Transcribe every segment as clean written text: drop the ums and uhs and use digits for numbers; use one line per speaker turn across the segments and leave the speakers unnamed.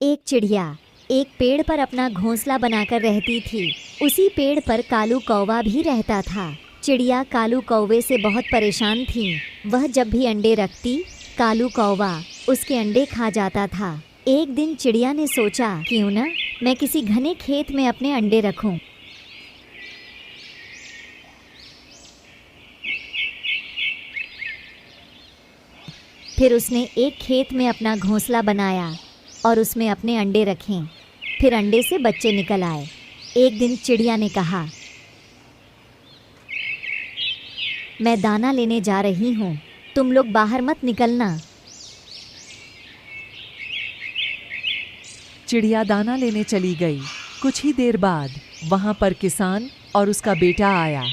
एक चिड़िया एक पेड़ पर अपना घोंसला बनाकर रहती थी। उसी पेड़ पर कालू कौवा भी रहता था। चिड़िया कालू कौवे से बहुत परेशान थी। वह जब भी अंडे रखती, कालू कौवा उसके अंडे खा जाता था। एक दिन चिड़िया ने सोचा, क्यों न मैं किसी घने खेत में अपने अंडे रखूं। फिर उसने एक खेत में अपना घोंसला बनाया और उसमें अपने अंडे रखे। फिर अंडे से बच्चे निकल आए। एक दिन चिड़िया ने कहा, मैं दाना लेने जा रही हूँ, तुम लोग बाहर मत निकलना।
चिड़िया दाना लेने चली गई। कुछ ही देर बाद वहाँ पर किसान और उसका बेटा आया।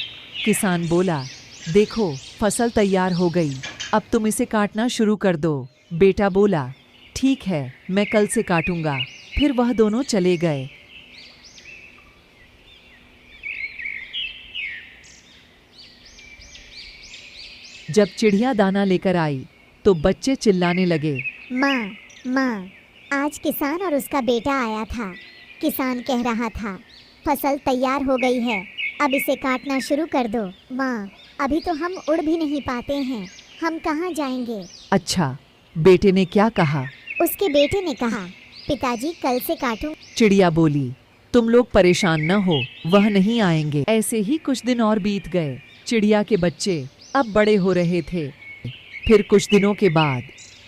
किसान बोला, देखो फसल तैयार हो गई, अब तुम इसे काटना शुरू कर दो। बेटा बोला, ठीक है, मैं कल से काटूंगा। फिर वह दोनों चले गए। जब चिड़िया दाना लेकर आई तो बच्चे चिल्लाने लगे,
माँ माँ, आज किसान और उसका बेटा आया था। किसान कह रहा था, फसल तैयार हो गई है, अब इसे काटना शुरू कर दो। माँ, अभी तो हम उड़ भी नहीं पाते हैं, हम कहाँ जाएंगे?
अच्छा, बेटे ने क्या कहा?
उसके बेटे ने कहा, पिताजी कल से काटूं।
चिड़िया बोली, तुम लोग परेशान न हो, वह नहीं आएंगे। ऐसे ही कुछ दिन और बीत गए। चिड़िया के बच्चे अब बड़े हो रहे थे। फिर कुछ दिनों के बाद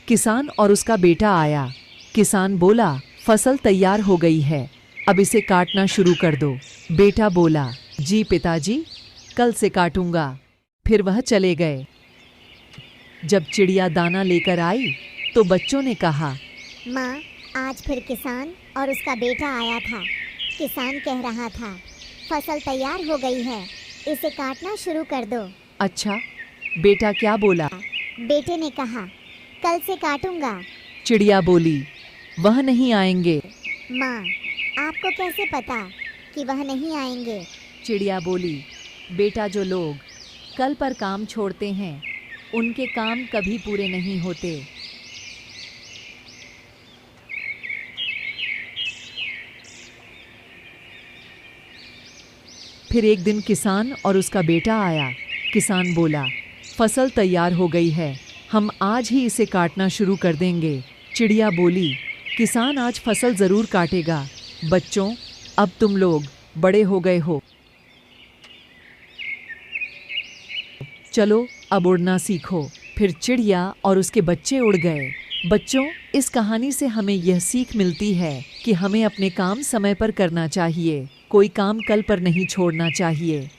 किसान और उसका बेटा आया। किसान बोला, फसल तैयार हो गई है, अब इसे काटना शुरू कर दो। बेटा बोला, जी पिताजी, कल से काटूंगा। फिर वह चले गए। जब चिड़िया दाना लेकर आई तो बच्चों ने कहा,
माँ, आज फिर किसान और उसका बेटा आया था। किसान कह रहा था, फसल तैयार हो गई है, इसे काटना शुरू कर दो।
अच्छा, बेटा क्या बोला?
बेटे ने कहा, कल से काटूंगा।
चिड़िया बोली, वह नहीं आएंगे।
माँ, आपको कैसे पता कि वह नहीं आएंगे?
चिड़िया बोली, बेटा, जो लोग कल पर काम छोड़ते हैं, उनके काम कभी पूरे नहीं होते।
फिर एक दिन किसान और उसका बेटा आया। किसान बोला, फसल तैयार हो गई है, हम आज ही इसे काटना शुरू कर देंगे। चिड़िया बोली, किसान आज फसल ज़रूर काटेगा। बच्चों, अब तुम लोग बड़े हो गए हो, चलो अब उड़ना सीखो। फिर चिड़िया और उसके बच्चे उड़ गए। बच्चों, इस कहानी से हमें यह सीख मिलती है कि हमें अपने काम समय पर करना चाहिए, कोई काम कल पर नहीं छोड़ना चाहिए।